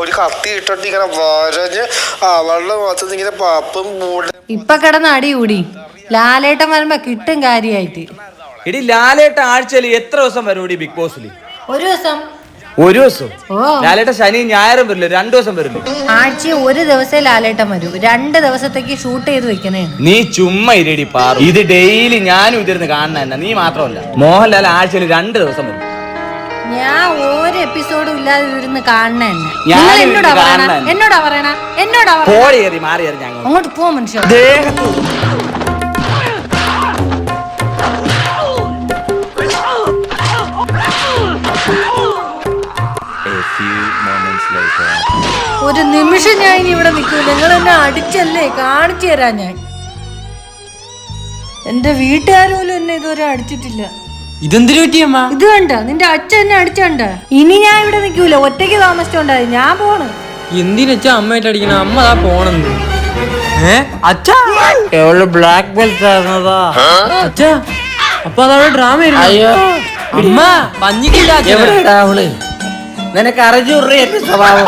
ഒരു കത്തി ഇട്ടിട്ട് ഇങ്ങനെ വരഞ്ഞ് അവളുടെ മുഖത്ത് ഇങ്ങനെ പപ്പും മൂടും. ഇപ്പൊ കിടന്ന് അടി കൂടി ലാലേട്ടൻ വരുമ്പോ കിട്ടും കാര്യായിട്ട്. ഇടി ലാലേട്ടൻ ആഴ്ചയിൽ എത്ര ദിവസം വരും ബിഗ് ബോസിൽ? ഒരു ദിവസം. ലാലേട്ടൻ ശനി ഞായറും വരില്ല, 2 ദിവസം വരില്ല. ആഴ്ച ഒരു ദിവസം ലാലേട്ടൻ വരൂ, 2 ദിവസത്തേക്ക് ഷൂട്ട് ചെയ്ത് വെക്കണേ. നീ ചുമ്മാ ഇരടി പാറു. ഇത് ഡെയിലി ഞാനും ഇതിരുന്ന് കാണുന്ന തന്നെ. നീ മാത്രമല്ല, മോഹൻലാൽ ആഴ്ചയിൽ 2 ദിവസം വരും. ഞാൻ ഒരു എപ്പിസോഡും ഇല്ലാതെ ഇരുന്ന് കാണണ എന്നോടാ പറയണ അങ്ങോട്ട് പോ മനുഷ്യ. ഒരു നിമിഷം ഞാൻ ഇനി ഇവിടെ നിൽക്കൂല. നിങ്ങൾ എന്നെ അടിച്ചല്ലേ, കാണിച്ചു തരാം ഞാൻ. എന്റെ വീട്ടുകാരോലും എന്നെ ഇതുവരെ അടിച്ചിട്ടില്ല. ഇതെന്തിനു പറ്റിയമ്മ? ഇത് കണ്ട, നിന്റെ അച്ഛൻ എന്നെ അടിച്ചണ്ട. ഇനി ഞാൻ ഇവിടെ നിൽക്കൂല, ഒറ്റയ്ക്ക് താമസിച്ചോണ്ടായി ഞാൻ പോണ്. എന്തിനച്ഛാ അമ്മയായിട്ട് അടിക്കണം? അമ്മ ദാ പോണെന്ന്. അച്ഛാ ബ്ലാക്ക് ബെൽറ്റ് ആയിരുന്നതാ അച്ഛാ. അപ്പൊ അതവിടെ ഡ്രാമ. അയ്യോ അമ്മ പഞ്ഞിക്കില്ല. നിനക്ക് അറിഞ്ഞൂറിയ സ്വഭാവം.